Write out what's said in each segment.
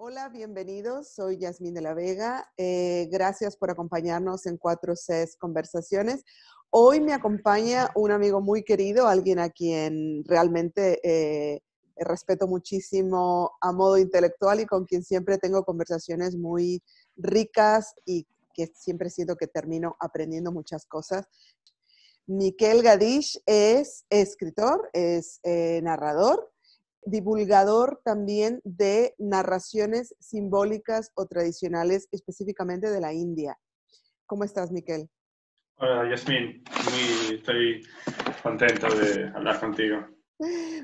Hola, bienvenidos. Soy Yasmín de la Vega. Gracias por acompañarnos en 4Cs Conversaciones. Hoy me acompaña un amigo muy querido, alguien a quien realmente respeto muchísimo a modo intelectual y con quien siempre tengo conversaciones muy ricas y que siempre siento que termino aprendiendo muchas cosas. Miquel Gadish es escritor, es narrador, divulgador también de narraciones simbólicas o tradicionales, específicamente de la India. ¿Cómo estás, Miquel? Hola, Yasmín. Estoy contento de hablar contigo.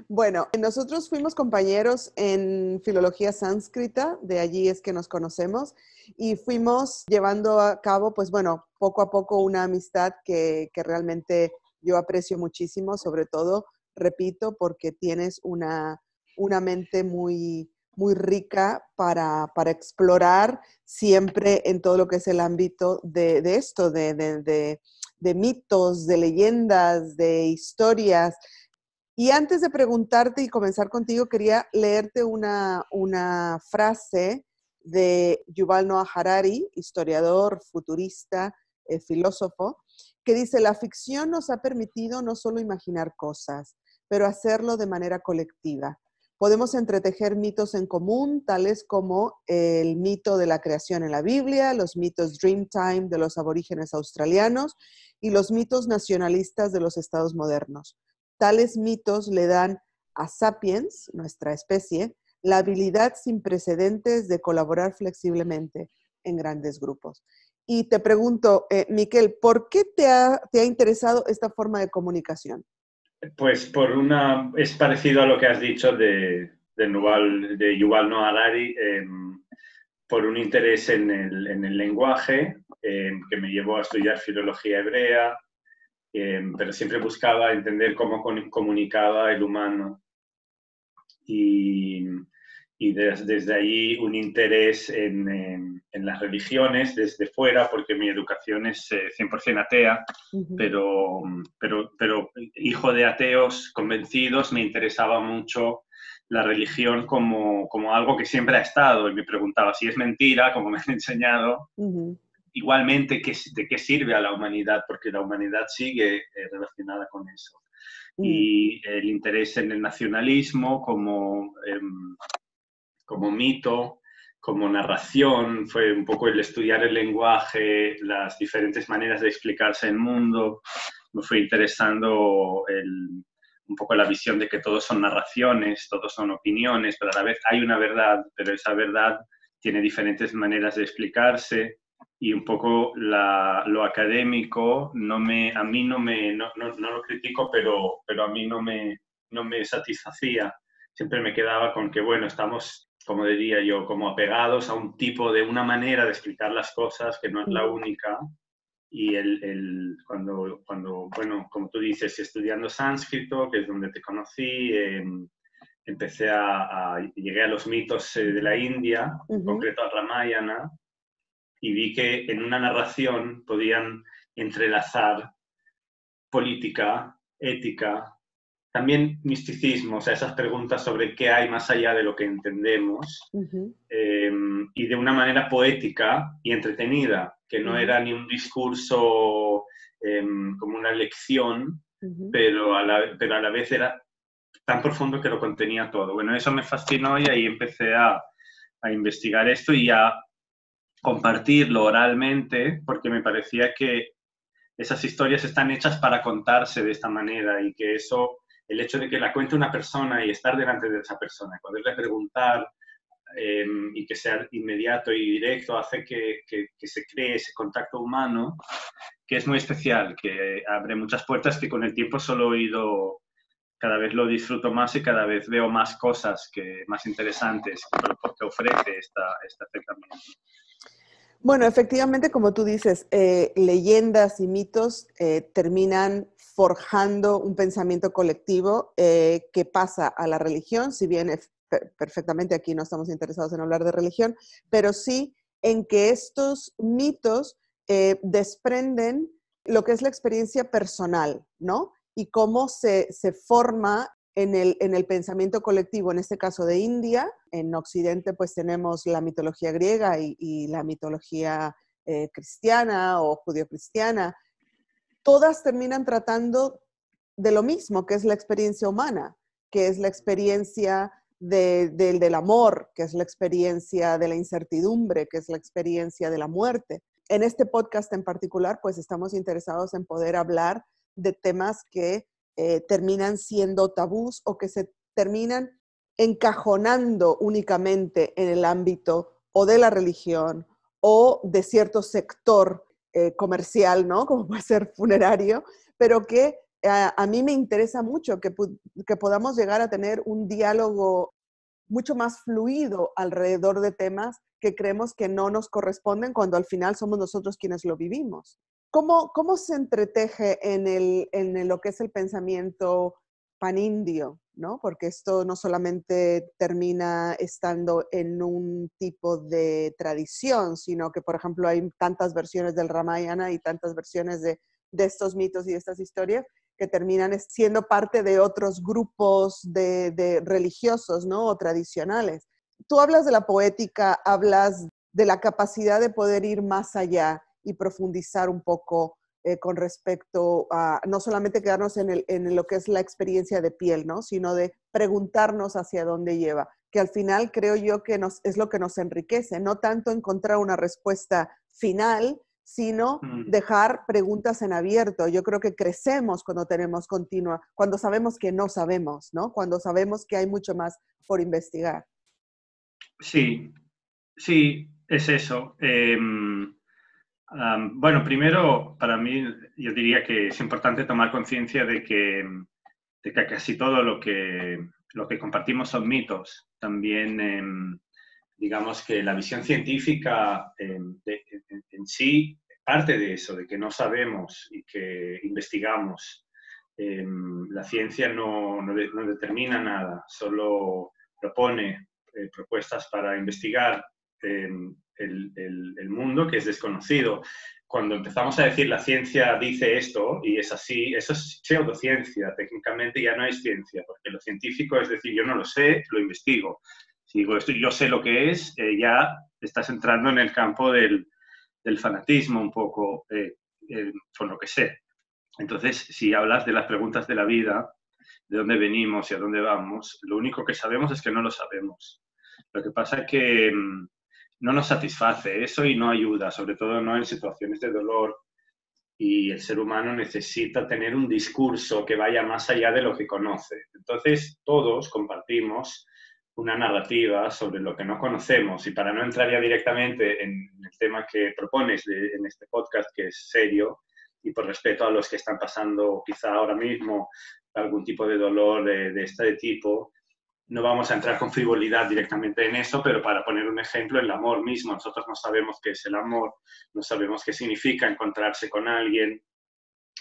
Bueno, nosotros fuimos compañeros en filología sánscrita, de allí es que nos conocemos, y fuimos llevando a cabo, pues bueno, poco a poco una amistad que realmente yo aprecio muchísimo, sobre todo, repito, porque tienes una mente muy, muy rica para explorar siempre en todo lo que es el ámbito de esto, de mitos, de leyendas, de historias. Y antes de preguntarte y comenzar contigo, quería leerte una frase de Yuval Noah Harari, historiador, futurista, filósofo, que dice: la ficción nos ha permitido no solo imaginar cosas, pero hacerlo de manera colectiva. Podemos entretejer mitos en común, tales como el mito de la creación en la Biblia, los mitos Dreamtime de los aborígenes australianos y los mitos nacionalistas de los estados modernos. Tales mitos le dan a Sapiens, nuestra especie, la habilidad sin precedentes de colaborar flexiblemente en grandes grupos. Y te pregunto, Miquel, ¿por qué te ha interesado esta forma de comunicación? Pues es parecido a lo que has dicho de Yuval Noah Harari, por un interés en el lenguaje, que me llevó a estudiar filología hebrea, pero siempre buscaba entender cómo comunicaba el humano. Y desde ahí un interés en las religiones desde fuera, porque mi educación es 100% atea, pero hijo de ateos convencidos, me interesaba mucho la religión como algo que siempre ha estado, y me preguntaba si es mentira, como me han enseñado. Igualmente, ¿de qué sirve a la humanidad? Porque la humanidad sigue relacionada con eso. Y el interés en el nacionalismo como mito, como narración, fue un poco el estudiar el lenguaje, las diferentes maneras de explicarse el mundo. Me fue interesando un poco la visión de que todos son narraciones, todos son opiniones, pero a la vez hay una verdad, pero esa verdad tiene diferentes maneras de explicarse. Y un poco lo académico a mí no lo critico, pero a mí no me satisfacía. Siempre me quedaba con que, bueno, estamos, como diría yo, como apegados a un tipo de una manera de explicar las cosas que no es la única. Y cuando, bueno, como tú dices, estudiando sánscrito, que es donde te conocí, llegué a los mitos de la India, en concreto a Ramayana, y vi que en una narración podían entrelazar política, ética, también misticismo, o sea, esas preguntas sobre qué hay más allá de lo que entendemos, y de una manera poética y entretenida, que no era ni un discurso como una lección, pero a la vez era tan profundo que lo contenía todo. Bueno, eso me fascinó y ahí empecé a investigar esto y a compartirlo oralmente, porque me parecía que esas historias están hechas para contarse de esta manera y que el hecho de que la cuente una persona y estar delante de esa persona, poderle preguntar y que sea inmediato y directo, hace que se cree ese contacto humano, que es muy especial, que abre muchas puertas que con el tiempo solo he ido, cada vez lo disfruto más y cada vez veo más cosas más interesantes que ofrece este acercamiento. Bueno, efectivamente, como tú dices, leyendas y mitos terminan forjando un pensamiento colectivo que pasa a la religión, si bien perfectamente aquí no estamos interesados en hablar de religión, pero sí en que estos mitos desprenden lo que es la experiencia personal, ¿no? Y cómo se forma en el pensamiento colectivo, en este caso de India. En Occidente pues tenemos la mitología griega y la mitología cristiana o judio-cristiana. Todas terminan tratando de lo mismo, que es la experiencia humana, que es la experiencia del amor, que es la experiencia de la incertidumbre, que es la experiencia de la muerte. En este podcast en particular, pues estamos interesados en poder hablar de temas que terminan siendo tabús o que se terminan encajonando únicamente en el ámbito o de la religión o de cierto sector comercial, ¿no? Como puede ser funerario, pero que a mí me interesa mucho que podamos llegar a tener un diálogo mucho más fluido alrededor de temas que creemos que no nos corresponden cuando al final somos nosotros quienes lo vivimos. ¿Cómo se entreteje en lo que es el pensamiento panindio, ¿no? Porque esto no solamente termina estando en un tipo de tradición, sino que, por ejemplo, hay tantas versiones del Ramayana y tantas versiones de estos mitos y de estas historias que terminan siendo parte de otros grupos de religiosos, ¿no? O tradicionales. Tú hablas de la poética, hablas de la capacidad de poder ir más allá y profundizar un poco con respecto a no solamente quedarnos en lo que es la experiencia de piel, ¿no? Sino de preguntarnos hacia dónde lleva, que al final creo yo que es lo que nos enriquece, no tanto encontrar una respuesta final, sino dejar preguntas en abierto. Yo creo que crecemos cuando tenemos continua, cuando sabemos que no sabemos, ¿no? Cuando sabemos que hay mucho más por investigar. Sí, sí, es eso. Bueno, primero, para mí, yo diría que es importante tomar conciencia de que casi todo lo que compartimos son mitos. También, digamos que la visión científica en sí parte de eso, de que no sabemos y que investigamos. La ciencia no determina nada, solo propone propuestas para investigar el mundo que es desconocido. Cuando empezamos a decir la ciencia dice esto y es así, eso es pseudociencia, técnicamente ya no es ciencia, porque lo científico es decir, yo no lo sé, lo investigo. Si digo esto, yo sé lo que es, ya estás entrando en el campo del fanatismo un poco, con lo que sé. Entonces, si hablas de las preguntas de la vida, de dónde venimos y a dónde vamos, lo único que sabemos es que no lo sabemos. Lo que pasa es que no nos satisface eso y no ayuda, sobre todo no en situaciones de dolor. Y el ser humano necesita tener un discurso que vaya más allá de lo que conoce. Entonces, todos compartimos una narrativa sobre lo que no conocemos. Y para no entrar ya directamente en el tema que propones en este podcast, que es serio, y por respeto a los que están pasando quizá ahora mismo algún tipo de dolor de este tipo, no vamos a entrar con frivolidad directamente en eso, pero para poner un ejemplo, el amor mismo, nosotros no sabemos qué es el amor, no sabemos qué significa encontrarse con alguien,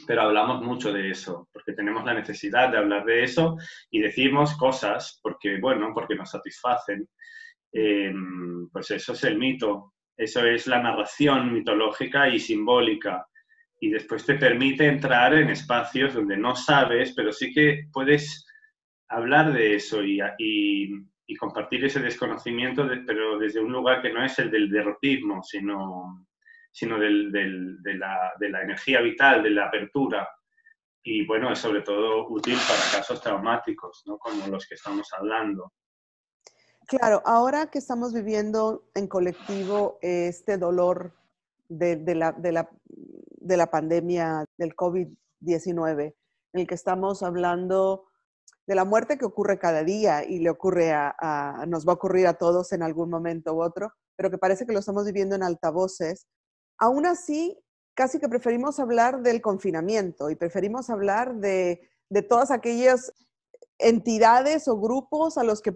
pero hablamos mucho de eso, porque tenemos la necesidad de hablar de eso y decimos cosas porque, bueno, porque nos satisfacen. Pues eso es el mito, eso es la narración mitológica y simbólica. Y después te permite entrar en espacios donde no sabes, pero sí que puedes hablar de eso y compartir ese desconocimiento, pero desde un lugar que no es el del derrotismo, sino de la energía vital, de la apertura. Y bueno, es sobre todo útil para casos traumáticos, ¿no? Como los que estamos hablando. Claro, ahora que estamos viviendo en colectivo este dolor de la pandemia del COVID-19, en el que estamos hablando de la muerte que ocurre cada día y le ocurre nos va a ocurrir a todos en algún momento u otro, pero que parece que lo estamos viviendo en altavoces. Aún así, casi que preferimos hablar del confinamiento y preferimos hablar de todas aquellas entidades o grupos a los que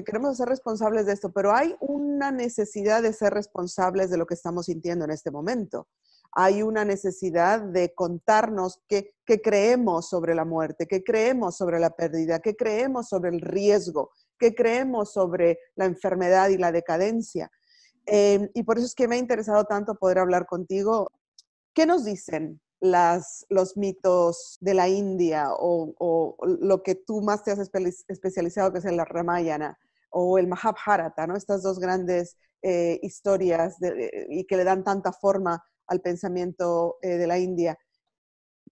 queremos ser responsables de esto, pero hay una necesidad de ser responsables de lo que estamos sintiendo en este momento. Hay una necesidad de contarnos qué creemos sobre la muerte, qué creemos sobre la pérdida, qué creemos sobre el riesgo, qué creemos sobre la enfermedad y la decadencia. Y por eso es que me ha interesado tanto poder hablar contigo. ¿Qué nos dicen los mitos de la India o lo que tú más te has especializado, que es el Ramayana o el Mahabharata, ¿no? Estas dos grandes historias y que le dan tanta forma al pensamiento de la India.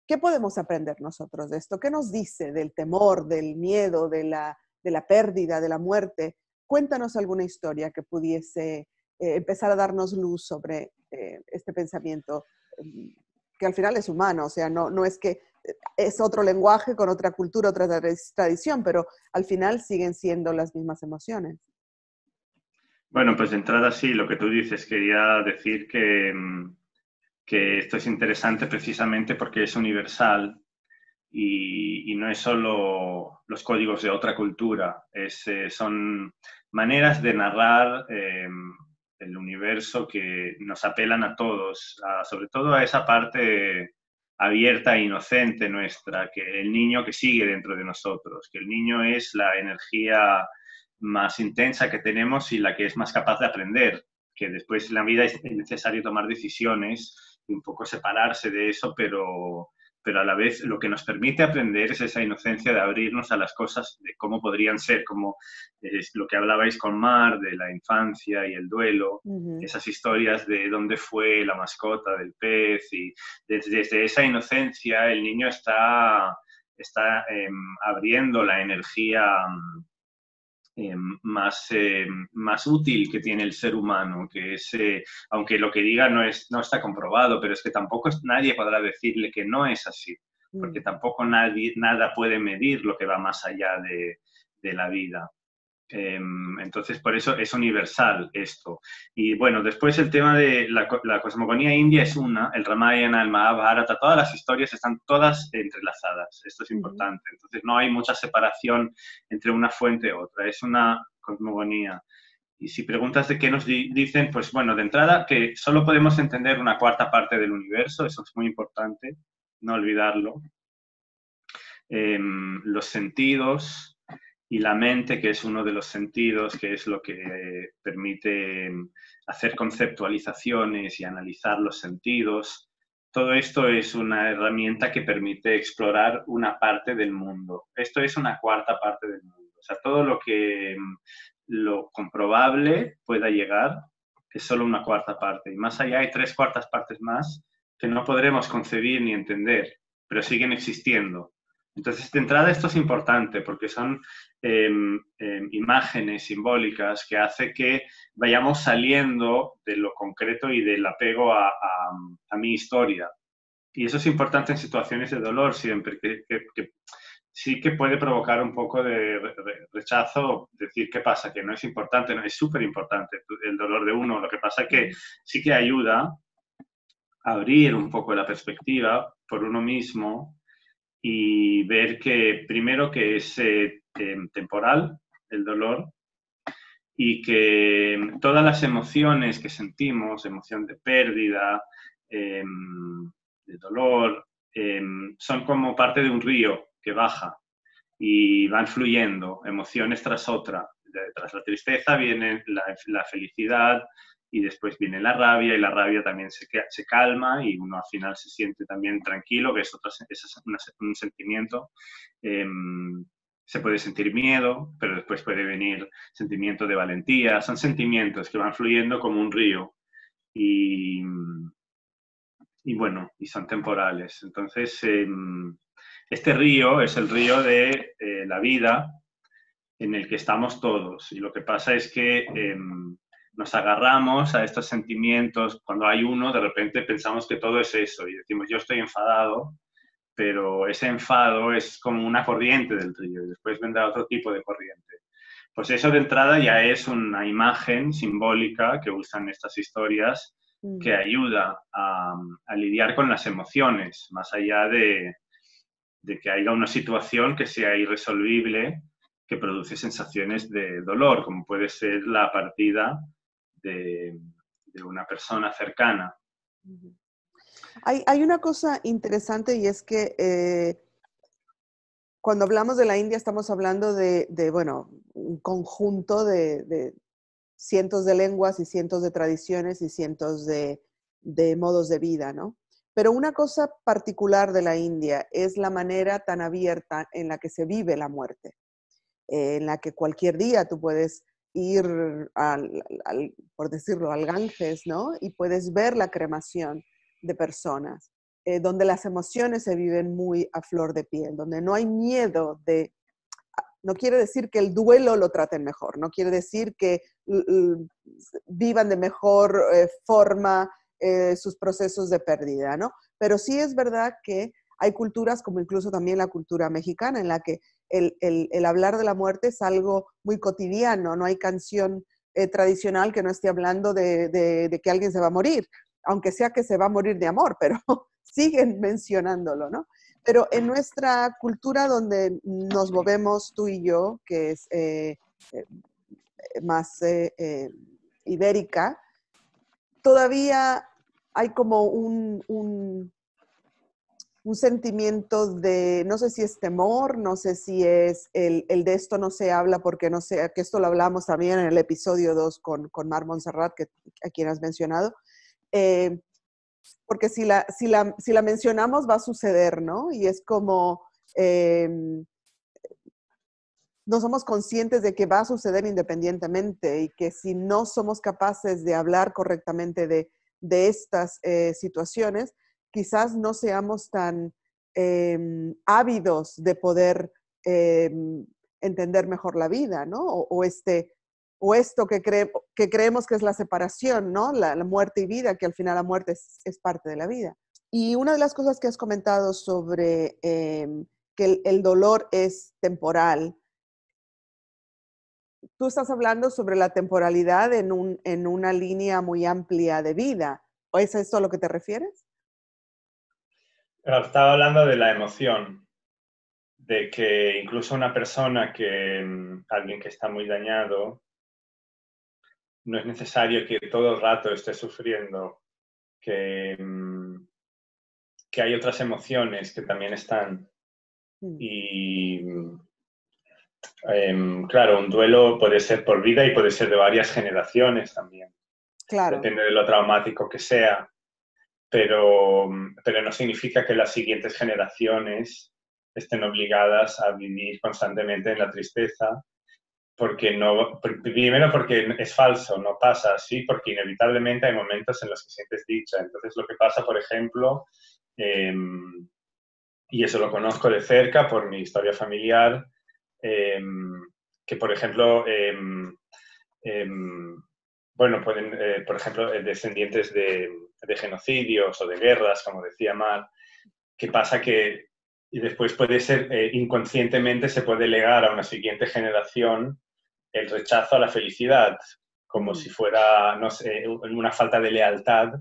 ¿Qué podemos aprender nosotros de esto? ¿Qué nos dice del temor, del miedo, de la pérdida, de la muerte? Cuéntanos alguna historia que pudiese empezar a darnos luz sobre este pensamiento, que al final es humano, o sea, no es que es otro lenguaje con otra cultura, otra tradición, pero al final siguen siendo las mismas emociones. Bueno, pues de entrada sí, lo que tú dices, quería decir que esto es interesante precisamente porque es universal y no es solo los códigos de otra cultura, son maneras de narrar el universo que nos apelan a todos, sobre todo a esa parte abierta e inocente nuestra, que el niño que sigue dentro de nosotros, que el niño es la energía más intensa que tenemos y la que es más capaz de aprender, que después en la vida es necesario tomar decisiones y un poco separarse de eso, pero a la vez lo que nos permite aprender es esa inocencia de abrirnos a las cosas de cómo podrían ser, como es lo que hablabais con Mar, de la infancia y el duelo, esas historias de dónde fue la mascota del pez, y desde esa inocencia el niño está abriendo la energía más útil que tiene el ser humano, que es, aunque lo que diga no está comprobado, pero es que tampoco nadie podrá decirle que no es así, porque tampoco nada puede medir lo que va más allá de la vida. Entonces, por eso es universal esto. Y bueno, después el tema de la cosmogonía india es el Ramayana, el Mahabharata, todas las historias están todas entrelazadas. Esto es importante. Entonces, no hay mucha separación entre una fuente y otra. Es una cosmogonía. Y si preguntas de qué nos dicen, pues bueno, de entrada, que solo podemos entender una cuarta parte del universo, eso es muy importante, no olvidarlo. Los sentidos y la mente, que es uno de los sentidos, que es lo que permite hacer conceptualizaciones y analizar los sentidos. Todo esto es una herramienta que permite explorar una parte del mundo. Esto es una cuarta parte del mundo. O sea, todo lo comprobable pueda llegar es solo una cuarta parte. Y más allá hay 3/4 partes más que no podremos concebir ni entender, pero siguen existiendo. Entonces, de entrada, esto es importante porque son imágenes simbólicas que hace que vayamos saliendo de lo concreto y del apego a mi historia. Y eso es importante en situaciones de dolor siempre, que sí que puede provocar un poco de rechazo, decir qué pasa, que no es importante, no, es súper importante el dolor de uno. Lo que pasa es que sí que ayuda a abrir un poco la perspectiva por uno mismo y ver que primero que es temporal el dolor y que todas las emociones que sentimos, emoción de pérdida, de dolor, son como parte de un río que baja y van fluyendo emociones tras otra. Tras la tristeza viene la felicidad y después viene la rabia, y la rabia también se calma y uno al final se siente también tranquilo, que es un sentimiento. Se puede sentir miedo, pero después puede venir sentimiento de valentía. Son sentimientos que van fluyendo como un río y bueno, y son temporales. Entonces, este río es el río de la vida en el que estamos todos. Y lo que pasa es que nos agarramos a estos sentimientos. Cuando hay uno, de repente pensamos que todo es eso y decimos, yo estoy enfadado, pero ese enfado es como una corriente del río y después vendrá otro tipo de corriente. Pues eso de entrada ya es una imagen simbólica que usan estas historias que ayuda a lidiar con las emociones, más allá de que haya una situación que sea irresolvible, que produce sensaciones de dolor, como puede ser la partida de una persona cercana. Hay una cosa interesante y es que cuando hablamos de la India estamos hablando de bueno, un conjunto de cientos de lenguas y cientos de tradiciones y cientos de modos de vida, ¿no? Pero una cosa particular de la India es la manera tan abierta en la que se vive la muerte, en la que cualquier día tú puedes ir, por decirlo, al Ganges, ¿no? Y puedes ver la cremación de personas, donde las emociones se viven muy a flor de piel, donde no hay miedo de... No quiere decir que el duelo lo traten mejor, no quiere decir que vivan de mejor forma sus procesos de pérdida, ¿no? Pero sí es verdad que hay culturas, como incluso también la cultura mexicana, en la que el hablar de la muerte es algo muy cotidiano, no hay canción tradicional que no esté hablando de que alguien se va a morir, aunque sea que se va a morir de amor, pero siguen mencionándolo, ¿no? Pero en nuestra cultura donde nos movemos tú y yo, que es más ibérica, todavía hay como un sentimiento de, no sé si es temor, no sé si es el de esto no se habla porque no sé, que esto lo hablamos también en el episodio 2 con Mar Montserrat, a quien has mencionado, porque si la mencionamos va a suceder, ¿no? Y es como, no somos conscientes de que va a suceder independientemente y que si no somos capaces de hablar correctamente de estas situaciones, quizás no seamos tan ávidos de poder entender mejor la vida, ¿no? O esto que creemos que es la separación, ¿no? La muerte y vida, que al final la muerte es parte de la vida. Y una de las cosas que has comentado sobre que el dolor es temporal, tú estás hablando sobre la temporalidad en una línea muy amplia de vida. ¿O es esto a lo que te refieres? Estaba hablando de la emoción, de que incluso una persona alguien que está muy dañado, no es necesario que todo el rato esté sufriendo, que hay otras emociones que también están. Y claro, un duelo puede ser por vida y puede ser de varias generaciones también. Claro. Depende de lo traumático que sea, pero no significa que las siguientes generaciones estén obligadas a vivir constantemente en la tristeza, porque no, primero porque es falso, no pasa así, porque inevitablemente hay momentos en los que sientes dicha. Entonces lo que pasa, por ejemplo, y eso lo conozco de cerca por mi historia familiar, que por ejemplo, bueno, pueden, por ejemplo, descendientes de genocidios o de guerras, como decía Mar, que pasa que y después puede ser, inconscientemente se puede legar a una siguiente generación el rechazo a la felicidad, como si fuera, no sé, una falta de lealtad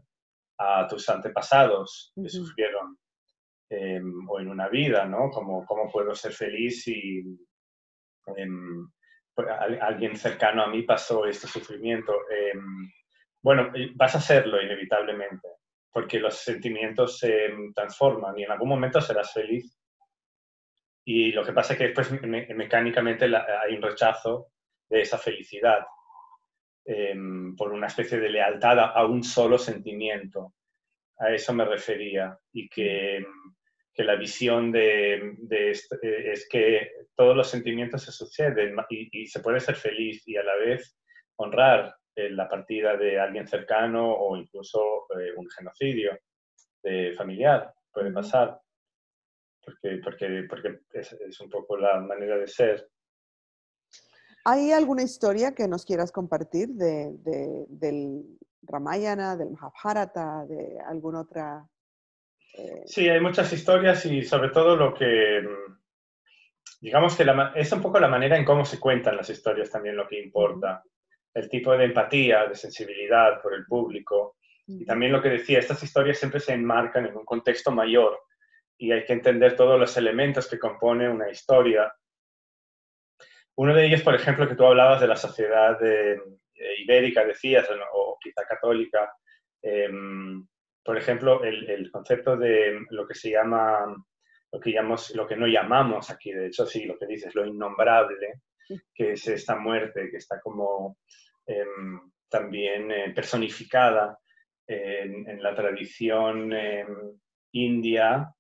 a tus antepasados que sufrieron o en una vida, ¿no? ¿Cómo puedo ser feliz si alguien cercano a mí pasó este sufrimiento? Bueno, vas a hacerlo inevitablemente, porque los sentimientos se transforman y en algún momento serás feliz. Y lo que pasa es que después mecánicamente hay un rechazo de esa felicidad por una especie de lealtad a un solo sentimiento. A eso me refería. Y que la visión es que todos los sentimientos se suceden y se puede ser feliz y a la vez honrar la partida de alguien cercano o incluso un genocidio familiar. Puede pasar. Porque es un poco la manera de ser. ¿Hay alguna historia que nos quieras compartir del Ramayana, del Mahabharata, de alguna otra? Sí, hay muchas historias y sobre todo lo que, digamos que es un poco la manera en cómo se cuentan las historias también lo que importa. El tipo de empatía, de sensibilidad por el público. Y también lo que decía, estas historias siempre se enmarcan en un contexto mayor y hay que entender todos los elementos que componen una historia. Uno de ellos, por ejemplo, que tú hablabas de la sociedad ibérica, decías, o quizá católica. Por ejemplo, el concepto de lo que se llama, lo que no llamamos aquí, de hecho, sí, lo que dices, lo innombrable, que es esta muerte que está como también personificada en la tradición india,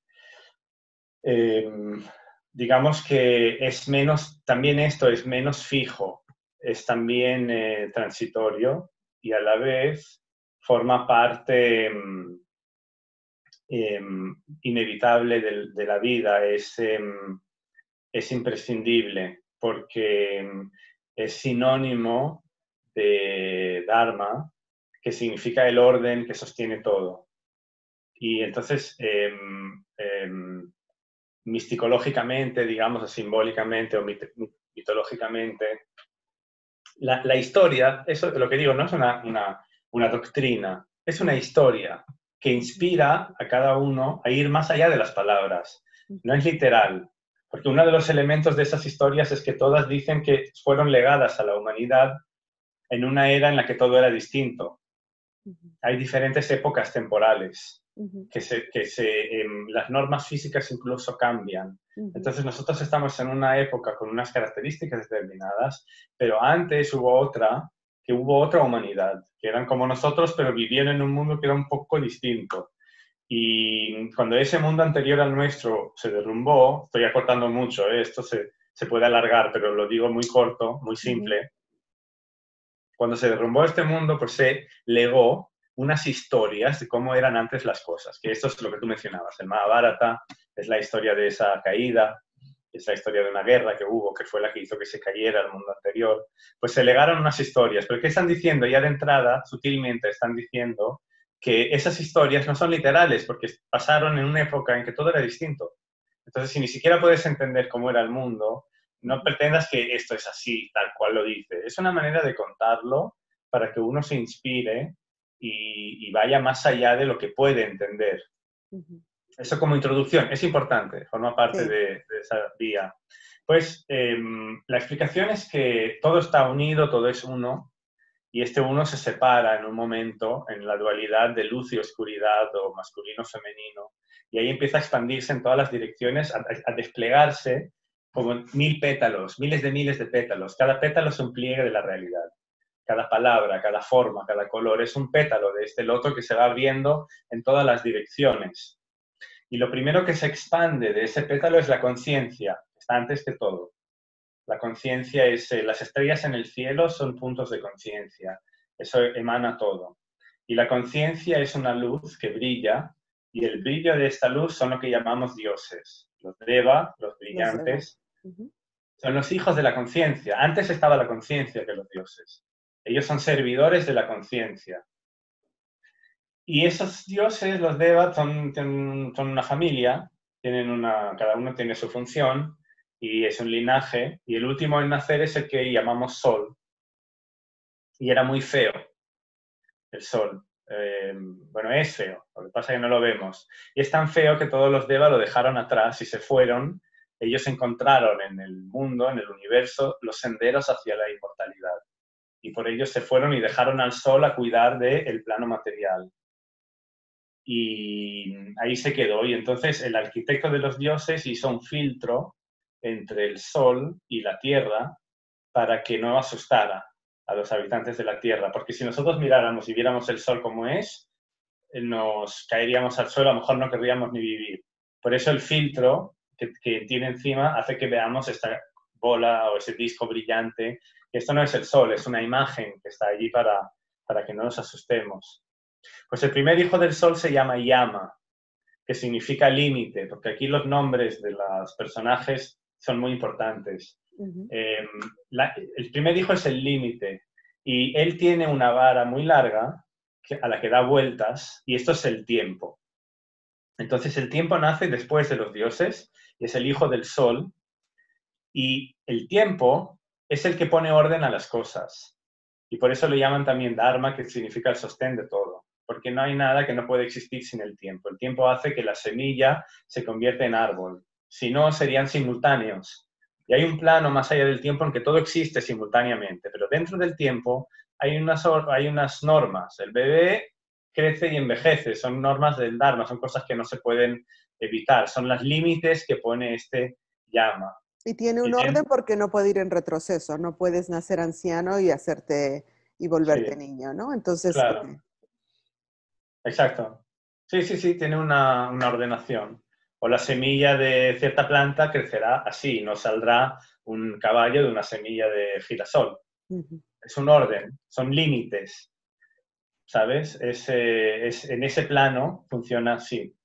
digamos que es menos, también esto es menos fijo, es también transitorio y a la vez forma parte inevitable de la vida, es imprescindible porque es sinónimo de Dharma, que significa el orden que sostiene todo. Y entonces, misticológicamente, digamos, o simbólicamente o mitológicamente, la historia, eso lo que digo, no es una doctrina, es una historia que inspira a cada uno a ir más allá de las palabras. No es literal, porque uno de los elementos de esas historias es que todas dicen que fueron legadas a la humanidad en una era en la que todo era distinto. Hay diferentes épocas temporales, las normas físicas incluso cambian. Entonces nosotros estamos en una época con unas características determinadas, pero antes hubo otra humanidad, que eran como nosotros, pero vivían en un mundo que era un poco distinto. Y cuando ese mundo anterior al nuestro se derrumbó, estoy acortando mucho, esto se puede alargar, pero lo digo muy corto, muy simple. Cuando se derrumbó este mundo, pues se legó unas historias de cómo eran antes las cosas, que esto es lo que tú mencionabas. El Mahabharata es la historia de esa caída, es la historia de una guerra que hubo, que fue la que hizo que se cayera el mundo anterior. Pues se legaron unas historias, pero ¿qué están diciendo? Ya de entrada, sutilmente, están diciendo que esas historias no son literales, porque pasaron en una época en que todo era distinto. Entonces, si ni siquiera puedes entender cómo era el mundo, no pretendas que esto es así, tal cual lo dice. Es una manera de contarlo para que uno se inspire y vaya más allá de lo que puede entender. Eso como introducción, es importante, forma parte de esa vía. Pues la explicación es que todo está unido, todo es uno, y este uno se separa en un momento en la dualidad de luz y oscuridad o masculino-femenino, y ahí empieza a expandirse en todas las direcciones, a desplegarse como 1000 pétalos, miles de pétalos. Cada pétalo es un pliegue de la realidad. Cada palabra, cada forma, cada color es un pétalo de este loto que se va abriendo en todas las direcciones. Y lo primero que se expande de ese pétalo es la conciencia, está antes que todo. La conciencia es, las estrellas en el cielo son puntos de conciencia, eso emana todo. Y la conciencia es una luz que brilla, y el brillo de esta luz son lo que llamamos dioses. Los deva, los brillantes, son los hijos de la conciencia. Antes estaba la conciencia que los dioses. Ellos son servidores de la conciencia. Y esos dioses, los devas, son una familia, cada uno tiene su función, y es un linaje, y el último en nacer es el que llamamos Sol. Y era muy feo, el Sol. Bueno, es feo, lo que pasa es que no lo vemos. Y es tan feo que todos los devas lo dejaron atrás y se fueron. Ellos encontraron en el mundo, en el universo, los senderos hacia la inmortalidad. Y por ello se fueron y dejaron al Sol a cuidar del plano material. Y ahí se quedó. Y entonces el arquitecto de los dioses hizo un filtro entre el Sol y la Tierra para que no asustara a los habitantes de la Tierra. Porque si nosotros miráramos y viéramos el Sol como es, nos caeríamos al suelo, a lo mejor no querríamos ni vivir. Por eso el filtro que tiene encima hace que veamos esta bola o ese disco brillante. Esto no es el Sol, es una imagen que está allí para que no nos asustemos. Pues el primer hijo del Sol se llama Yama, que significa límite, porque aquí los nombres de los personajes son muy importantes. El primer hijo es el límite, y él tiene una vara muy larga a la que da vueltas, y esto es el tiempo. Entonces el tiempo nace después de los dioses, y es el hijo del Sol, y el tiempo es el que pone orden a las cosas. Y por eso le llaman también Dharma, que significa el sostén de todo. Porque no hay nada que no puede existir sin el tiempo. El tiempo hace que la semilla se convierta en árbol. Si no, serían simultáneos. Y hay un plano más allá del tiempo en que todo existe simultáneamente. Pero dentro del tiempo hay unas normas. El bebé crece y envejece. Son normas del Dharma. Son cosas que no se pueden evitar. Son los límites que pone este Yama. Y tiene un orden porque no puede ir en retroceso, no puedes nacer anciano y volverte Sí, niño, ¿no? Entonces, claro. exacto. Sí, sí, sí, tiene una ordenación. O la semilla de cierta planta crecerá así, no saldrá un caballo de una semilla de girasol. Ujú. Es un orden, son límites, ¿sabes? En ese plano funciona así.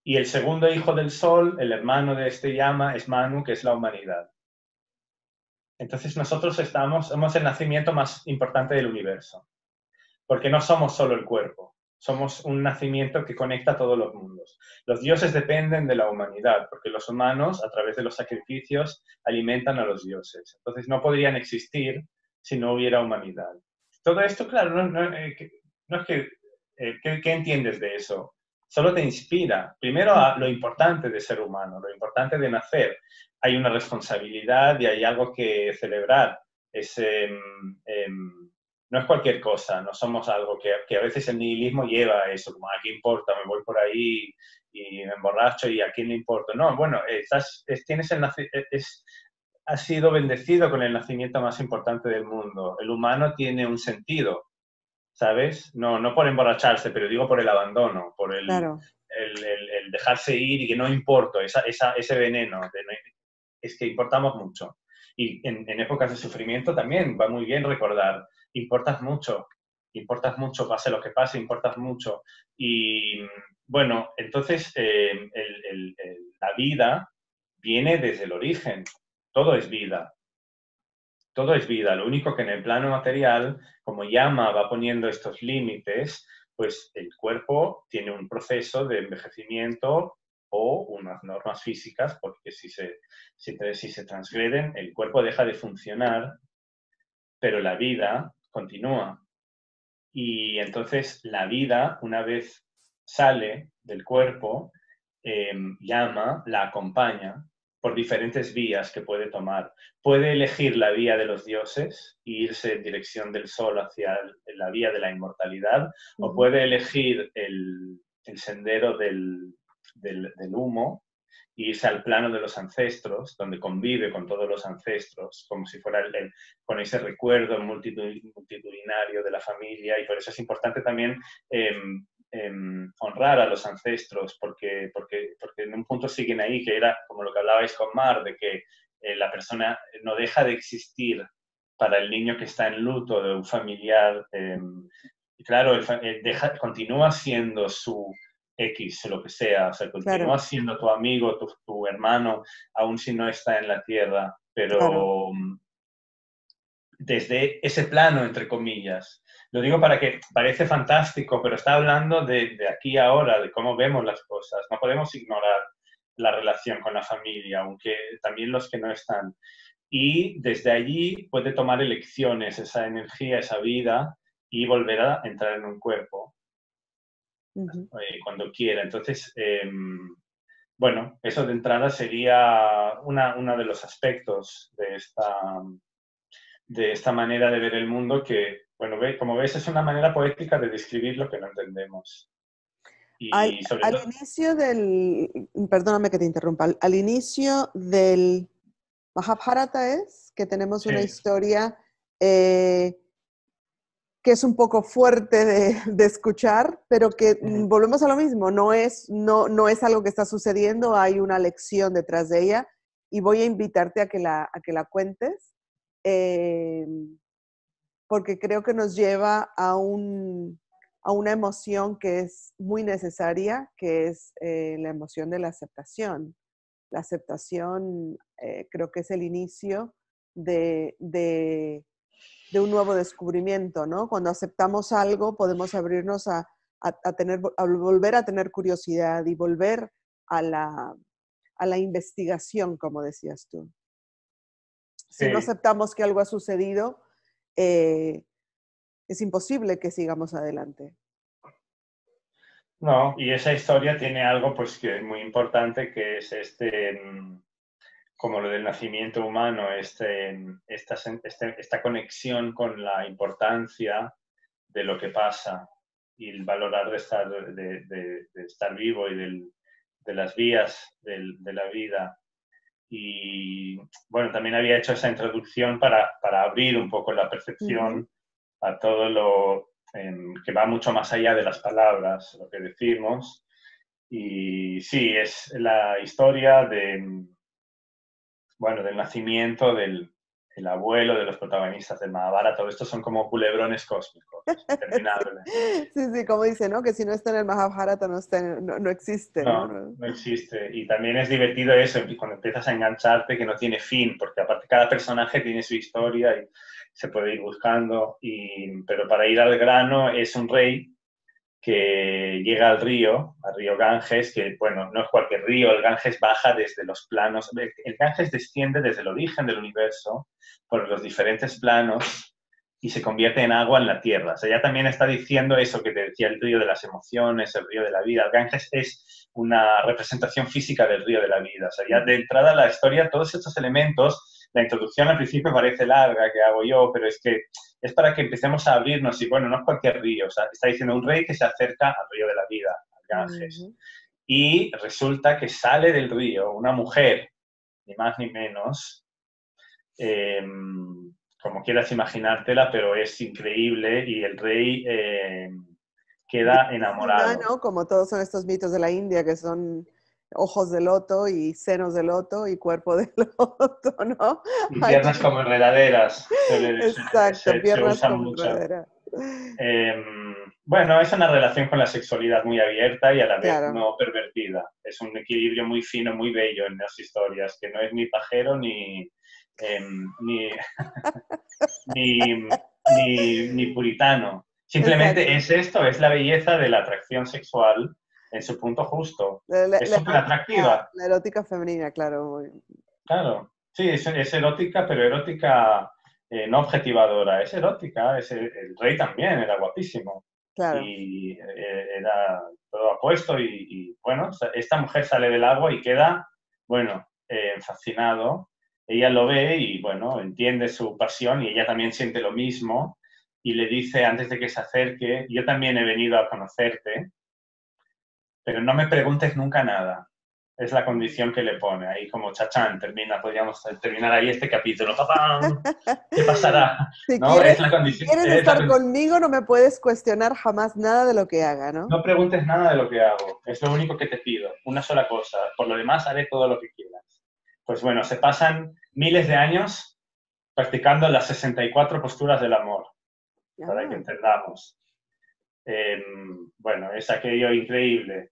Y el segundo hijo del Sol, el hermano de este llama, es Manu, que es la humanidad. Entonces nosotros somos el nacimiento más importante del universo, porque no somos solo el cuerpo, somos un nacimiento que conecta a todos los mundos. Los dioses dependen de la humanidad, porque los humanos, a través de los sacrificios, alimentan a los dioses. Entonces no podrían existir si no hubiera humanidad. Todo esto, claro, no es que... ¿qué entiendes de eso? Solo te inspira, primero, a lo importante de ser humano, lo importante de nacer. Hay una responsabilidad y hay algo que celebrar. Es, no es cualquier cosa, no somos algo que a veces el nihilismo lleva a eso, como, ¿a qué importa? Me voy por ahí y me emborracho y ¿a quién le importa? No, bueno, has sido bendecido con el nacimiento más importante del mundo. El humano tiene un sentido, ¿sabes? No, no por emborracharse, pero digo por el abandono, por Claro, el dejarse ir y que no importa, ese veneno, es que importamos mucho. Y en épocas de sufrimiento también va muy bien recordar, importas mucho, pase lo que pase, importas mucho. Y bueno, entonces la vida viene desde el origen, todo es vida. Todo es vida, lo único que en el plano material, como Yama va poniendo estos límites, pues el cuerpo tiene un proceso de envejecimiento o unas normas físicas, porque si se transgreden, el cuerpo deja de funcionar, pero la vida continúa. Y entonces la vida, una vez sale del cuerpo, llama, la acompaña por diferentes vías que puede tomar. Puede elegir la vía de los dioses e irse en dirección del sol hacia la vía de la inmortalidad, o ujú, puede elegir el sendero del humo e irse al plano de los ancestros, donde convive con todos los ancestros, como si fuera con ese recuerdo multitudinario de la familia, y por eso es importante también honrar a los ancestros, porque en un punto siguen ahí, que era como lo que hablabais con Mar, de que la persona no deja de existir para el niño que está en luto de un familiar. Y claro, continúa siendo su X, lo que sea, o sea, continúa claro, siendo tu amigo, tu hermano, aun si no está en la tierra, claro. pero desde ese plano, entre comillas. Lo digo para que parece fantástico, pero está hablando de aquí ahora, de cómo vemos las cosas. No podemos ignorar la relación con la familia, aunque también los que no están. Y desde allí puede tomar elecciones, esa energía, esa vida, y volver a entrar en un cuerpo Ujú. cuando quiera. Entonces, bueno, eso de entrada sería uno de los aspectos de esta manera de ver el mundo que, bueno, como ves, es una manera poética de describir lo que no entendemos. Al, Y sobre al todo, inicio del, perdóname que te interrumpa, al inicio del Mahabharata es que tenemos una sí, historia eh, que es un poco fuerte de escuchar, pero que volvemos a lo mismo, no es algo que está sucediendo, hay una lección detrás de ella y voy a invitarte a que la cuentes, eh, porque creo que nos lleva a una emoción que es muy necesaria, que es la emoción de la aceptación. La aceptación creo que es el inicio de un nuevo descubrimiento, ¿no? Cuando aceptamos algo podemos abrirnos a volver a tener curiosidad y volver a a la investigación, como decías tú. Si no sí, aceptamos que algo ha sucedido, eh, es imposible que sigamos adelante. no, y esa historia tiene algo pues que es muy importante, que es como lo del nacimiento humano, esta conexión con la importancia de lo que pasa y el valorar de estar vivo y de las vías de la vida. Y bueno, también había hecho esa introducción para abrir un poco la Ujú, percepción a todo lo que va mucho más allá de las palabras, lo que decimos. Y sí, es la historia del nacimiento del el abuelo de los protagonistas del Mahabharata. Todo esto son como culebrones cósmicos, interminables. Sí, sí, como dice, ¿no? Que si no está en el Mahabharata no existe, ¿no? No, no existe. Y también es divertido eso, cuando empiezas a engancharte, que no tiene fin, porque aparte cada personaje tiene su historia y se puede ir buscando. Pero para ir al grano, es un rey que llega al río Ganges, que, bueno, no es cualquier río, el Ganges baja desde los planos, el Ganges desciende desde el origen del universo por los diferentes planos y se convierte en agua en la tierra. O sea, ya también está diciendo eso que te decía, el río de las emociones, el río de la vida. El Ganges es una representación física del río de la vida. O sea, ya de entrada la historia, todos estos elementos, la introducción al principio parece larga, que hago yo, pero es que es para que empecemos a abrirnos y, bueno, no es cualquier río. O sea, está diciendo un rey que se acerca al río de la vida, al Ganges. Y resulta que sale del río una mujer, ni más ni menos, como quieras imaginártela, pero es increíble y el rey queda enamorado. ¿No? Como todos son estos mitos de la India, que son ojos de loto y senos de loto y cuerpo de loto, ¿no? Y piernas como enredaderas, Exacto, se piernas usan como mucho. enredadera. Bueno, es una relación con la sexualidad muy abierta y a la vez Claro. no pervertida. Es un equilibrio muy fino, muy bello en las historias, que no es ni pajero ni, ni puritano. Simplemente Exacto. es esto, es la belleza de la atracción sexual en su punto justo. Es súper atractiva. La erótica femenina, claro. Claro, sí, es erótica, pero erótica no objetivadora, es erótica, el rey también era guapísimo Claro. y era todo apuesto bueno, esta mujer sale del agua y queda, bueno, fascinado. Ella lo ve y, bueno, entiende su pasión y ella también siente lo mismo y le dice antes de que se acerque, yo también he venido a conocerte, pero no me preguntes nunca nada. Es la condición que le pone. Ahí como chachán, podríamos terminar ahí este capítulo. ¡Papam! ¿Qué pasará? Si ¿No? quieres, Es la si condición. quieres estar conmigo, no me puedes cuestionar jamás nada de lo que haga, ¿no? No preguntes nada de lo que hago. Es lo único que te pido. Una sola cosa. Por lo demás, haré todo lo que quieras. Pues bueno, se pasan miles de años practicando las 64 posturas del amor, para que entendamos. Bueno, es aquello increíble.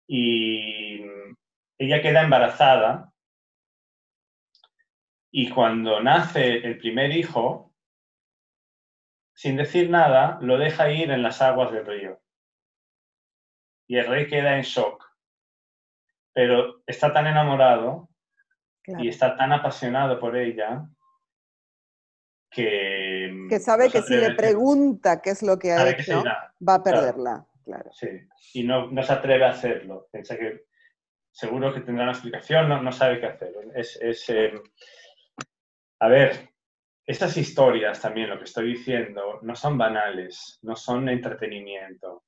Y ella queda embarazada y cuando nace el primer hijo, sin decir nada, lo deja ir en las aguas del río. Y el rey queda en shock. Pero está tan enamorado y está tan apasionado por ella que sabe que si le pregunta qué es lo que ha hecho, va a perderla. Claro. Sí, y no se atreve a hacerlo. Piensa que seguro que tendrá una explicación, no sabe qué hacer. A ver, estas historias también, lo que estoy diciendo, no son banales, no son entretenimiento.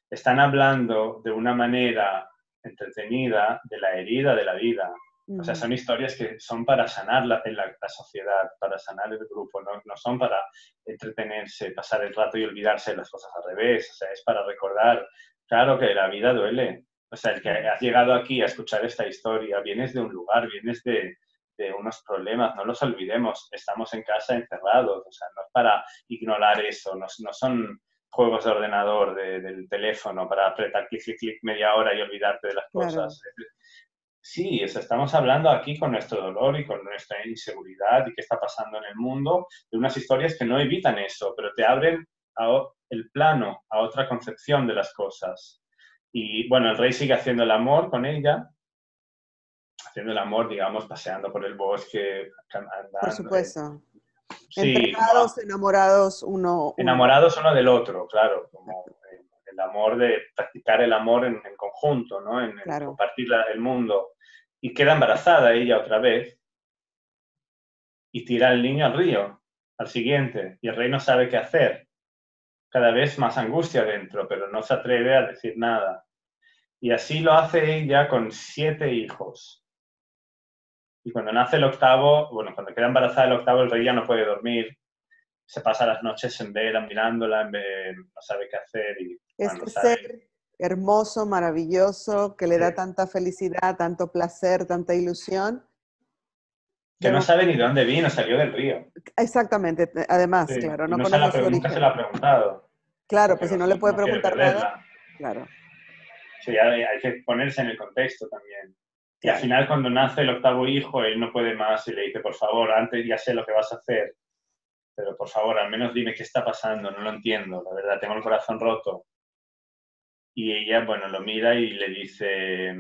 Están hablando de una manera entretenida de la herida de la vida. O sea, son historias que son para sanar la sociedad, para sanar el grupo, no son para entretenerse, pasar el rato y olvidarse de las cosas al revés. O sea, es para recordar, claro que la vida duele. O sea, el que has llegado aquí a escuchar esta historia, vienes de un lugar, vienes de unos problemas, no los olvidemos, estamos en casa encerrados, o sea, no es para ignorar eso, no son juegos de ordenador, del teléfono, para apretar clic, clic, clic media hora y olvidarte de las cosas. Sí, estamos hablando aquí con nuestro dolor y con nuestra inseguridad y qué está pasando en el mundo, de unas historias que no evitan eso, pero te abren el plano a otra concepción de las cosas. Y bueno, el rey sigue haciendo el amor con ella, haciendo el amor, digamos, paseando por el bosque, andando. Por supuesto. Sí, Entregados, enamorados uno. Enamorados uno del otro, claro, como el amor de practicar el amor en conjunto, ¿no? En compartir el mundo. Y queda embarazada ella otra vez y tira al niño al río, al siguiente, y el rey no sabe qué hacer. Cada vez más angustia dentro, pero no se atreve a decir nada. Y así lo hace ella con 7 hijos. Y cuando nace el octavo, bueno, cuando queda embarazada el octavo, el rey ya no puede dormir se pasa las noches en vela mirándola, no sabe qué hacer y bueno, no Este sabe. ser hermoso, maravilloso, que le da Sí. tanta felicidad, tanto placer, tanta ilusión. Que De no mo- sabe ni de dónde vino, salió del río. Exactamente, además, Sí. claro, Y no no conoce su nunca se lo origen. ha preguntado, Claro, porque pues si no le puede no quiere preguntar nada, perderla. claro, Sí, hay que ponerse en el contexto también. Y al claro. final, cuando nace el octavo hijo, él no puede más y le dice, por favor, antes ya sé lo que vas a hacer, pero por favor, al menos dime qué está pasando, no lo entiendo, la verdad, tengo el corazón roto. Y ella, bueno, lo mira y le dice,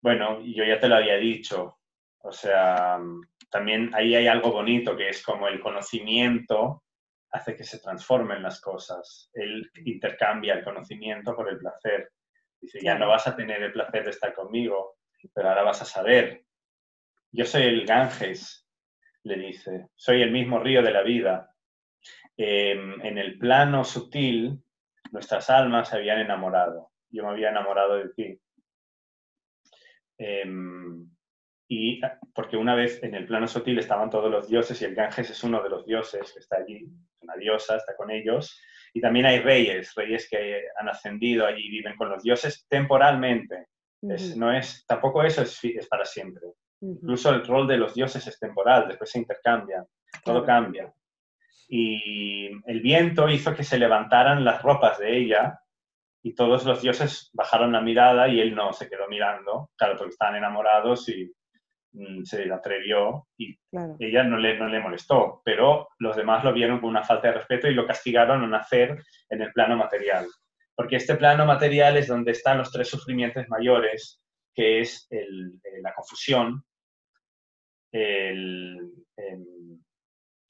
bueno, yo ya te lo había dicho. O sea, también ahí hay algo bonito, que es como el conocimiento hace que se transformen las cosas. Él intercambia el conocimiento por el placer. Dice, ya no Claro. vas a tener el placer de estar conmigo, pero ahora vas a saber. Yo soy el Ganges, le dice, soy el mismo río de la vida. En el plano sutil, nuestras almas se habían enamorado. Yo me había enamorado de ti. Y porque una vez en el plano sutil estaban todos los dioses y el Ganges es uno de los dioses que está allí, una diosa, está con ellos. Y también hay reyes que han ascendido allí y viven con los dioses temporalmente. Ujú, Tampoco eso es para siempre. ujú, Incluso el rol de los dioses es temporal, después se intercambian, todo claro. cambia. Y el viento hizo que se levantaran las ropas de ella y todos los dioses bajaron la mirada y él no, se quedó mirando, claro, porque estaban enamorados y se atrevió y Claro. ella no le molestó, pero los demás lo vieron con una falta de respeto y lo castigaron a nacer en el plano material. Porque este plano material es donde están los tres sufrimientos mayores, que es la confusión, el,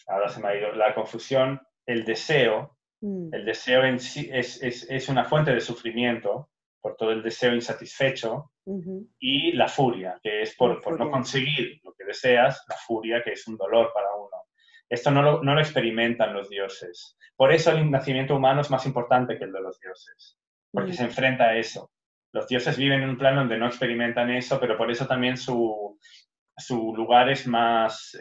ahora se me ha ido, la confusión, el deseo. Mm, El deseo en sí es una fuente de sufrimiento por todo el deseo insatisfecho ujú. y la furia, que es La por no furia. conseguir lo que deseas, la furia, que es un dolor para uno. Esto no lo experimentan los dioses. Por eso el nacimiento humano es más importante que el de los dioses, porque Mm, se enfrenta a eso. Los dioses viven en un plano donde no experimentan eso, pero por eso también su lugar es más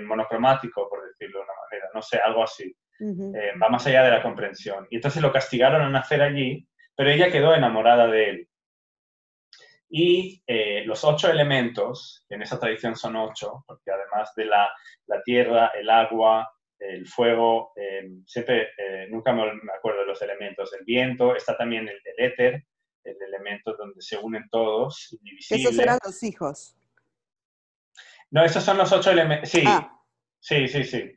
monocromático, por decirlo de una manera, no sé, algo así. ujú, Va más allá de la comprensión. Y entonces lo castigaron a nacer allí, pero ella quedó enamorada de él. Y los 8 elementos, que en esa tradición son 8, porque además de la tierra, el agua, el fuego, nunca me acuerdo de los elementos, el viento, está también el éter, el elemento donde se unen todos, esos eran indivisible. los hijos. No, esos son los 8 elementos, sí, Ah, sí, sí, sí.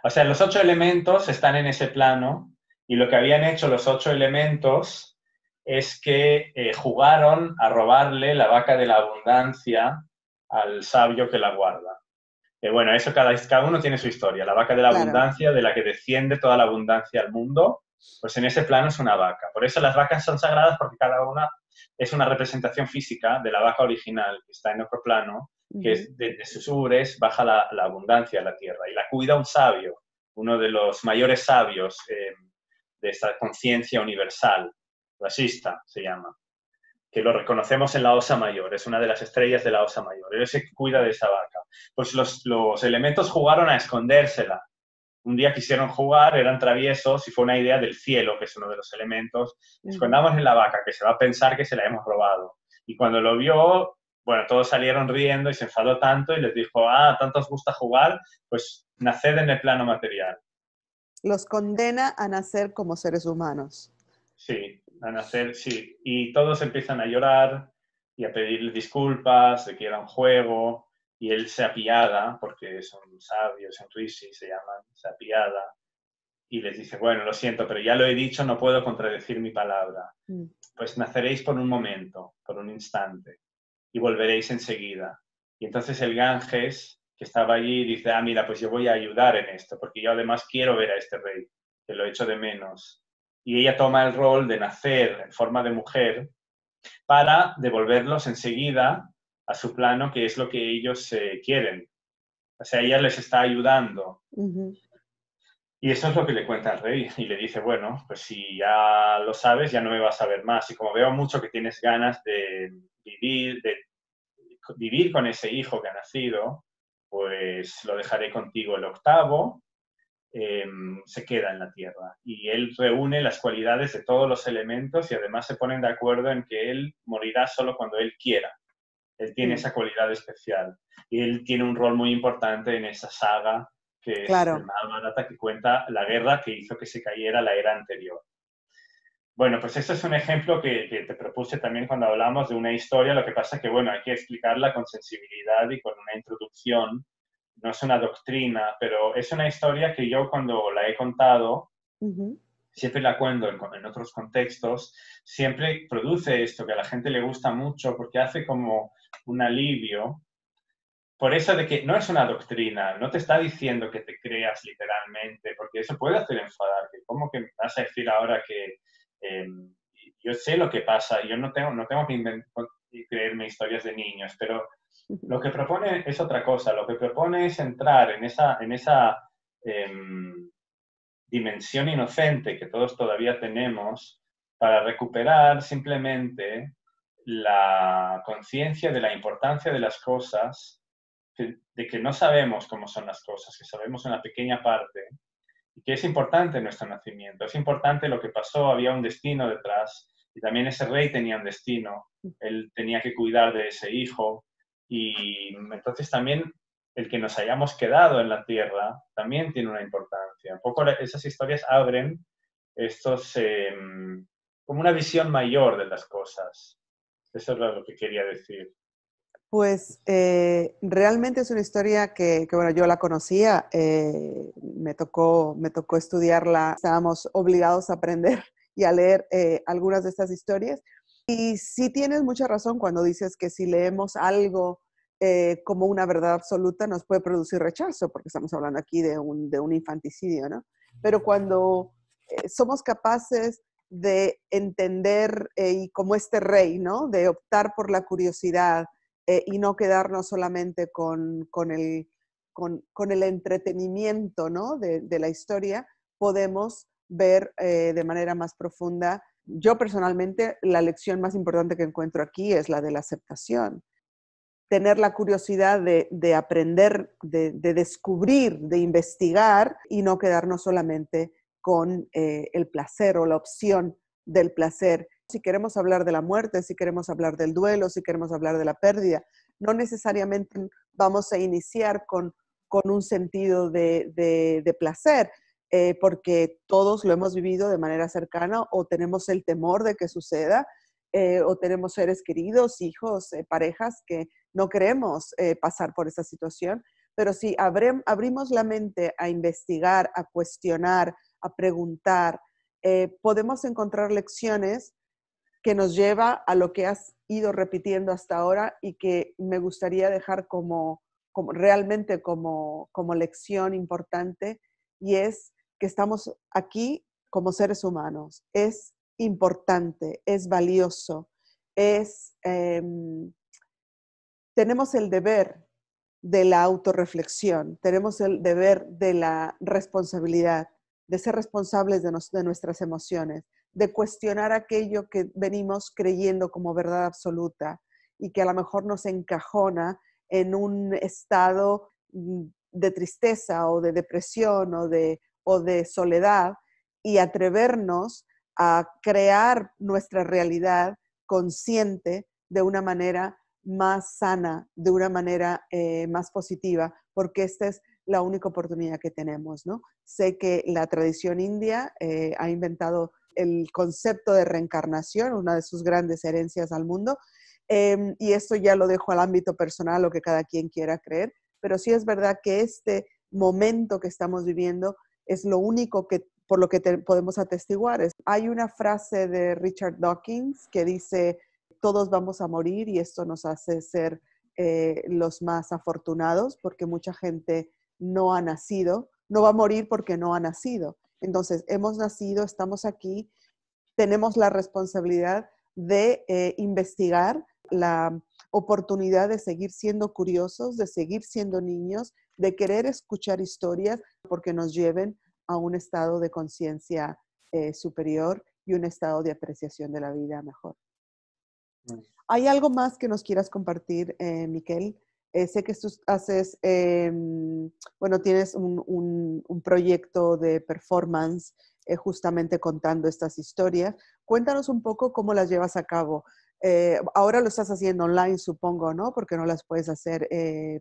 O sea, los 8 elementos están en ese plano y lo que habían hecho los 8 elementos es que jugaron a robarle la vaca de la abundancia al sabio que la guarda. Bueno, eso cada uno tiene su historia. La vaca de la claro. abundancia, de la que desciende toda la abundancia al mundo, pues en ese plano es una vaca. Por eso las vacas son sagradas porque cada una es una representación física de la vaca original que está en otro plano, que Ujú, es de sus ubres baja la abundancia a la tierra y la cuida un sabio, uno de los mayores sabios de esta conciencia universal, Vasista se llama, que lo reconocemos en la Osa Mayor, es una de las estrellas de la Osa Mayor, él se cuida de esa vaca. Pues los elementos jugaron a escondérsela. Un día quisieron jugar, eran traviesos y fue una idea del cielo, que es uno de los elementos. ujú. Escondamos en la vaca, que se va a pensar que se la hemos robado. Y cuando lo vio, bueno, todos salieron riendo y se enfadó tanto y les dijo, ¿tanto os gusta jugar? Pues naced en el plano material. Los condena a nacer como seres humanos. Sí, a nacer, sí. Y todos empiezan a llorar y a pedirle disculpas de que era un juego y él se apiada, porque son sabios, son rishis, se llaman, se apiada y les dice, bueno, lo siento, pero ya lo he dicho, no puedo contradecir mi palabra. Mm, Pues naceréis por un momento, por un instante, y volveréis enseguida. Y entonces el Ganges, que estaba allí, dice, mira, pues yo voy a ayudar en esto, porque yo además quiero ver a este rey, que lo echo de menos. Y ella toma el rol de nacer en forma de mujer para devolverlos enseguida a su plano, que es lo que ellos quieren. O sea, ella les está ayudando. ujú. Y eso es lo que le cuenta al rey y le dice, bueno, pues si ya lo sabes, ya no me vas a ver más. Y como veo mucho que tienes ganas de vivir con ese hijo que ha nacido, pues lo dejaré contigo el octavo se queda en la Tierra. Y él reúne las cualidades de todos los elementos y además se ponen de acuerdo en que él morirá solo cuando él quiera. Él tiene esa cualidad especial. Y él tiene un rol muy importante en esa saga que es el Claro. Mahabharata, que cuenta la guerra que hizo que se cayera la era anterior. Bueno, pues este es un ejemplo que te propuse también cuando hablamos de una historia. Lo que pasa es que, bueno, hay que explicarla con sensibilidad y con una introducción. No es una doctrina, pero es una historia que yo cuando la he contado, siempre la cuento en otros contextos, siempre produce esto que a la gente le gusta mucho porque hace como un alivio. Por eso de que no es una doctrina, no te está diciendo que te creas literalmente, porque eso puede hacer enfadar. ¿Cómo que me vas a decir ahora que yo sé lo que pasa? Yo no tengo que creerme historias de niños, pero lo que propone es otra cosa. Lo que propone es entrar en esa dimensión inocente que todos todavía tenemos para recuperar simplemente la conciencia de la importancia de las cosas, de que no sabemos cómo son las cosas, que sabemos una pequeña parte, y que es importante nuestro nacimiento, es importante lo que pasó, había un destino detrás, y también ese rey tenía un destino, él tenía que cuidar de ese hijo, y entonces también el que nos hayamos quedado en la tierra también tiene una importancia. Un poco esas historias abren estos, como una visión mayor de las cosas. Eso es lo que quería decir. Pues realmente es una historia que, bueno, yo la conocía, me tocó estudiarla, estábamos obligados a aprender y a leer algunas de estas historias. Y sí tienes mucha razón cuando dices que si leemos algo como una verdad absoluta nos puede producir rechazo, porque estamos hablando aquí de un infanticidio, ¿no? Pero cuando somos capaces de entender y como este rey, ¿no? De optar por la curiosidad, y no quedarnos solamente con el entretenimiento, ¿no? de la historia, podemos ver de manera más profunda. Yo personalmente, la lección más importante que encuentro aquí es la de la aceptación. Tener la curiosidad de aprender, de descubrir, de investigar y no quedarnos solamente con el placer o la opción del placer. Si queremos hablar de la muerte, si queremos hablar del duelo, si queremos hablar de la pérdida, no necesariamente vamos a iniciar con un sentido de placer, porque todos lo hemos vivido de manera cercana o tenemos el temor de que suceda, o tenemos seres queridos, hijos, parejas que no queremos pasar por esa situación, pero si abrimos la mente a investigar, a cuestionar, a preguntar, podemos encontrar lecciones que nos lleva a lo que has ido repitiendo hasta ahora y que me gustaría dejar realmente como lección importante, y es que estamos aquí como seres humanos. Es importante, es valioso, tenemos el deber de la autorreflexión, tenemos el deber de la responsabilidad, de ser responsables de nuestras emociones, de cuestionar aquello que venimos creyendo como verdad absoluta y que a lo mejor nos encajona en un estado de tristeza o de depresión o de soledad, y atrevernos a crear nuestra realidad consciente de una manera más sana, de una manera más positiva, porque esta es la única oportunidad que tenemos, ¿no? Sé que la tradición india ha inventado el concepto de reencarnación, una de sus grandes herencias al mundo, y esto ya lo dejo al ámbito personal, lo que cada quien quiera creer, pero sí es verdad que este momento que estamos viviendo es lo único que por lo que podemos atestiguar. Hay una frase de Richard Dawkins que dice: todos vamos a morir, y esto nos hace ser los más afortunados, porque mucha gente no ha nacido, no va a morir porque no ha nacido. Entonces, hemos nacido, estamos aquí, tenemos la responsabilidad de investigar, la oportunidad de seguir siendo curiosos, de seguir siendo niños, de querer escuchar historias porque nos lleven a un estado de conciencia superior y un estado de apreciación de la vida mejor. ¿Hay algo más que nos quieras compartir, Miquel? Sé que tú haces, bueno, tienes un proyecto de performance justamente contando estas historias. Cuéntanos un poco cómo las llevas a cabo. Ahora lo estás haciendo online, supongo, ¿no? Porque no las puedes hacer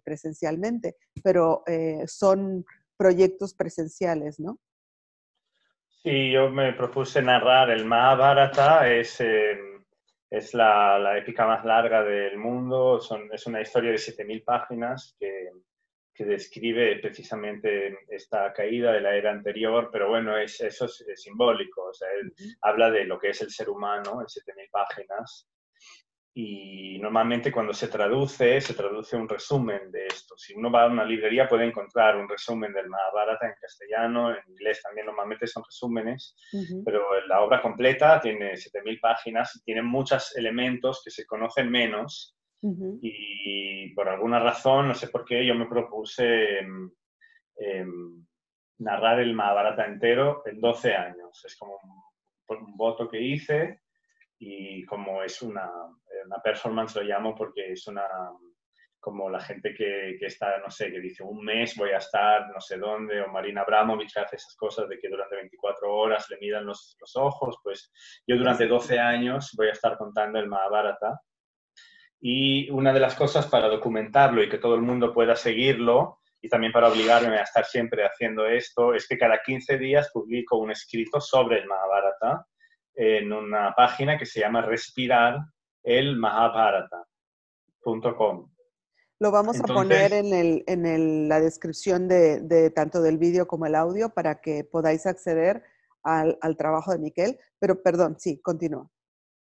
presencialmente, pero son proyectos presenciales, ¿no? Sí, yo me propuse narrar el Mahabharata, es la épica más larga del mundo, es una historia de 7.000 páginas que describe precisamente esta caída de la era anterior, pero bueno, eso es simbólico, o sea, él habla de lo que es el ser humano en 7.000 páginas. Y normalmente cuando se traduce un resumen de esto. Si uno va a una librería puede encontrar un resumen del Mahabharata en castellano, en inglés también normalmente son resúmenes, pero la obra completa tiene 7.000 páginas y tiene muchos elementos que se conocen menos y por alguna razón, no sé por qué, yo me propuse narrar el Mahabharata entero en 12 años. Es como un voto que hice. Y como es una performance, lo llamo porque es como la gente que está, no sé, que dice un mes voy a estar no sé dónde, o Marina Abramovic hace esas cosas de que durante 24 horas le miran los ojos, pues yo durante 12 años voy a estar contando el Mahabharata. Y una de las cosas para documentarlo y que todo el mundo pueda seguirlo, y también para obligarme a estar siempre haciendo esto, es que cada 15 días publico un escrito sobre el Mahabharata en una página que se llama respirarelmahabharata.com. Lo vamos a poner Entonces, en la descripción de tanto del vídeo como el audio para que podáis acceder al trabajo de Miquel. Pero perdón, sí, continúa.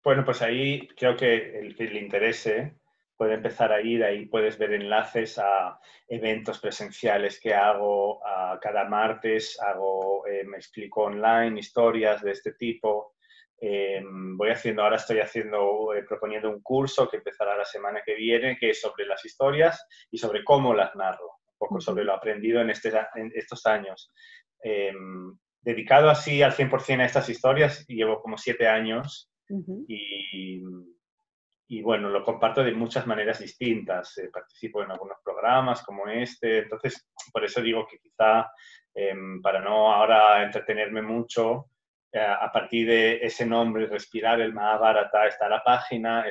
bueno, pues ahí creo que el que le interese puede empezar a ir, ahí puedes ver enlaces a eventos presenciales que hago cada martes, me explico online historias de este tipo. Ahora estoy proponiendo un curso que empezará la semana que viene, que es sobre las historias y sobre cómo las narro, un poco sobre lo aprendido en estos años. Dedicado así al 100% a estas historias, llevo como 7 años y, y bueno, lo comparto de muchas maneras distintas. Participo en algunos programas como este, entonces por eso digo que quizá para no ahora entretenerme mucho, a partir de ese nombre, Respirar el Mahabharata, está la página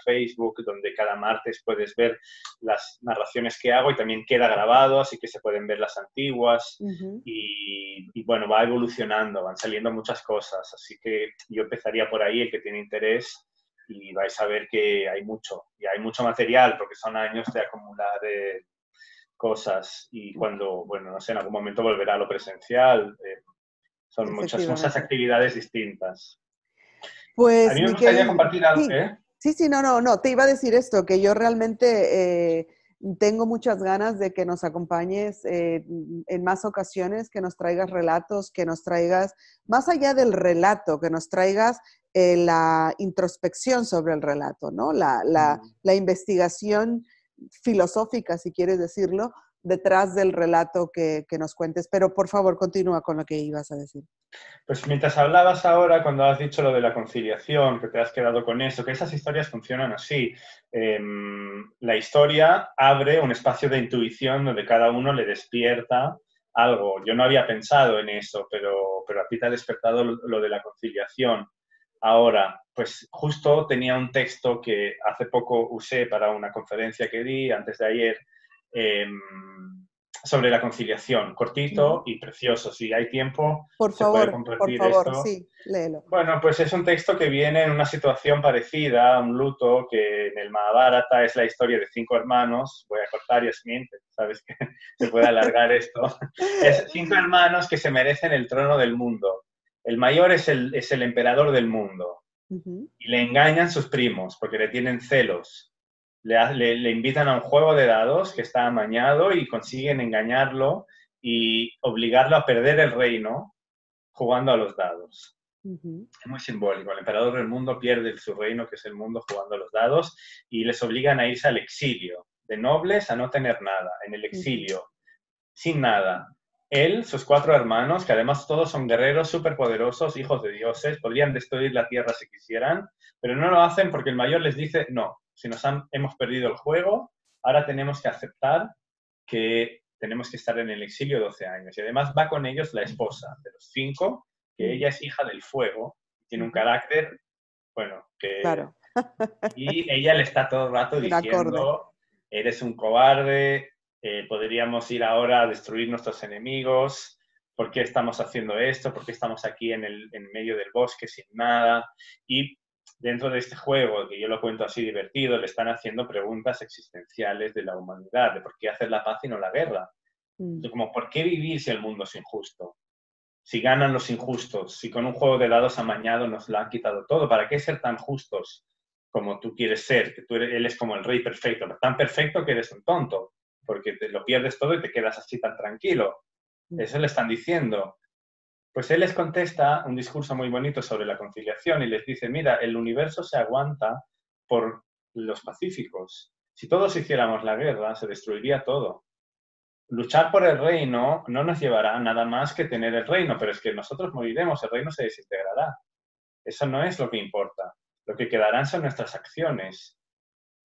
Facebook, donde cada martes puedes ver las narraciones que hago y también queda grabado, así que se pueden ver las antiguas. Y bueno, va evolucionando, van saliendo muchas cosas, así que yo empezaría por ahí, el que tiene interés, y vais a ver que hay mucho material, porque son años de acumular cosas, y cuando, bueno, no sé, en algún momento volverá a lo presencial, son muchas Efectivamente. actividades distintas. A Pues, mí me gustaría Miquel, compartir algo, sí, sí, no, te iba a decir esto, que yo realmente tengo muchas ganas de que nos acompañes en más ocasiones, que nos traigas relatos, que nos traigas, más allá del relato, que nos traigas la introspección sobre el relato, ¿no? La investigación filosófica, si quieres decirlo, detrás del relato que nos cuentes. Pero por favor, continúa con lo que ibas a decir. Pues mientras hablabas ahora, cuando has dicho lo de la conciliación, que te has quedado con eso, que esas historias funcionan así. La historia abre un espacio de intuición donde cada uno le despierta algo. Yo no había pensado en eso, pero a ti te ha despertado lo de la conciliación. Ahora, pues justo tenía un texto que hace poco usé para una conferencia que di antes de ayer, sobre la conciliación, cortito y precioso. Si hay tiempo, se puede Por compartir favor, esto. sí, léelo. Bueno, pues es un texto que viene en una situación parecida, un luto, que en el Mahabharata es la historia de 5 hermanos. Voy a cortar, Yasmín, sabes que se puede alargar esto. Es 5 hermanos que se merecen el trono del mundo. El mayor es el emperador del mundo. Y le engañan sus primos porque le tienen celos. Le invitan a un juego de dados que está amañado y consiguen engañarlo y obligarlo a perder el reino jugando a los dados. Es muy simbólico. El emperador del mundo pierde su reino, que es el mundo, jugando a los dados, y les obligan a irse al exilio. De nobles a no tener nada, en el exilio, sin nada. Él, sus 4 hermanos, que además todos son guerreros superpoderosos, hijos de dioses, podrían destruir la tierra si quisieran, pero no lo hacen porque el mayor les dice, no, si hemos perdido el juego, ahora tenemos que aceptar que tenemos que estar en el exilio 12 años. Y además va con ellos la esposa de los 5, que ella es hija del fuego, tiene un carácter, bueno, que... Claro. Y ella le está todo el rato En acorde. diciendo, eres un cobarde, podríamos ir ahora a destruir nuestros enemigos, ¿por qué estamos haciendo esto? ¿Por qué estamos aquí en medio del bosque sin nada? Y dentro de este juego, que yo lo cuento así divertido, le están haciendo preguntas existenciales de la humanidad, de por qué hacer la paz y no la guerra. Como, ¿por qué vivir si el mundo es injusto? Si ganan los injustos, si con un juego de dados amañado nos lo han quitado todo, ¿para qué ser tan justos como tú quieres ser? Que él es como el rey perfecto, tan perfecto que eres un tonto, porque te lo pierdes todo y te quedas así tan tranquilo. Eso le están diciendo. Pues él les contesta un discurso muy bonito sobre la conciliación y les dice, mira, el universo se aguanta por los pacíficos. Si todos hiciéramos la guerra, se destruiría todo. Luchar por el reino no nos llevará a nada más que tener el reino, pero es que nosotros moriremos, el reino se desintegrará. Eso no es lo que importa. Lo que quedarán son nuestras acciones.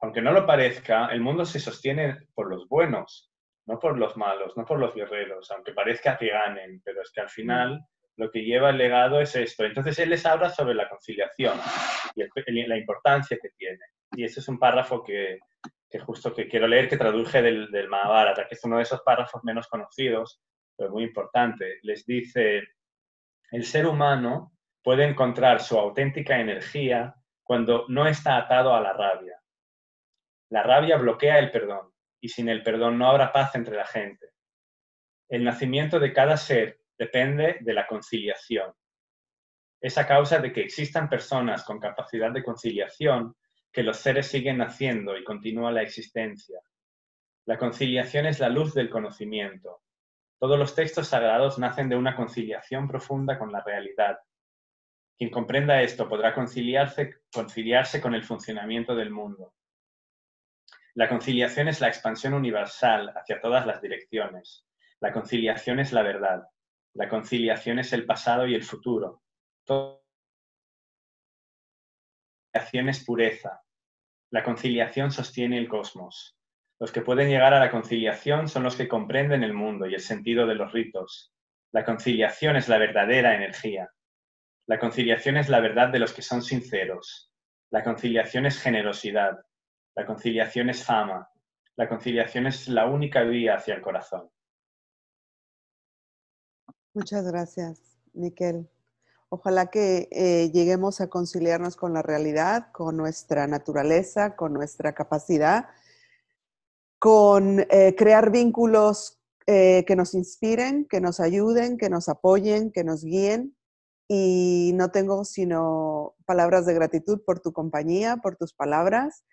Aunque no lo parezca, el mundo se sostiene por los buenos, no por los malos, no por los guerreros, aunque parezca que ganen, pero es que al final lo que lleva el legado es esto. Entonces él les habla sobre la conciliación y la importancia que tiene. Y ese es un párrafo que justo que quiero leer, que traduje del Mahabharata, que es uno de esos párrafos menos conocidos, pero muy importante. Les dice, el ser humano puede encontrar su auténtica energía cuando no está atado a la rabia. La rabia bloquea el perdón y sin el perdón no habrá paz entre la gente. El nacimiento de cada ser depende de la conciliación. Es a causa de que existan personas con capacidad de conciliación que los seres siguen naciendo y continúa la existencia. La conciliación es la luz del conocimiento. Todos los textos sagrados nacen de una conciliación profunda con la realidad. Quien comprenda esto podrá conciliarse con el funcionamiento del mundo. La conciliación es la expansión universal hacia todas las direcciones. La conciliación es la verdad. La conciliación es el pasado y el futuro. La conciliación es pureza. La conciliación sostiene el cosmos. Los que pueden llegar a la conciliación son los que comprenden el mundo y el sentido de los ritos. La conciliación es la verdadera energía. La conciliación es la verdad de los que son sinceros. La conciliación es generosidad. La conciliación es fama. La conciliación es la única vía hacia el corazón. Muchas gracias, Miquel. Ojalá que lleguemos a conciliarnos con la realidad, con nuestra naturaleza, con nuestra capacidad, con crear vínculos que nos inspiren, que nos ayuden, que nos apoyen, que nos guíen. Y no tengo sino palabras de gratitud por tu compañía, por tus palabras.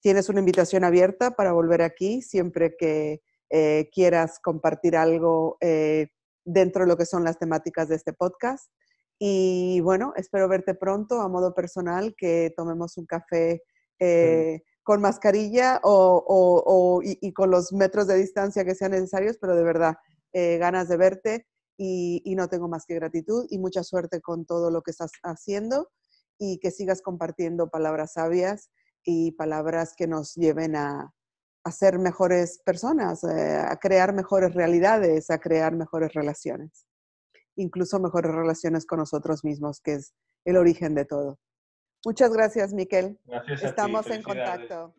Tienes una invitación abierta para volver aquí siempre que quieras compartir algo dentro de lo que son las temáticas de este podcast. Y bueno, espero verte pronto a modo personal, que tomemos un café con mascarilla y con los metros de distancia que sean necesarios, pero de verdad, ganas de verte y no tengo más que gratitud y mucha suerte con todo lo que estás haciendo y que sigas compartiendo palabras sabias y palabras que nos lleven a ser mejores personas, a crear mejores realidades, a crear mejores relaciones, incluso mejores relaciones con nosotros mismos, que es el origen de todo. Muchas gracias, Miquel. Gracias a ti. Estamos en contacto.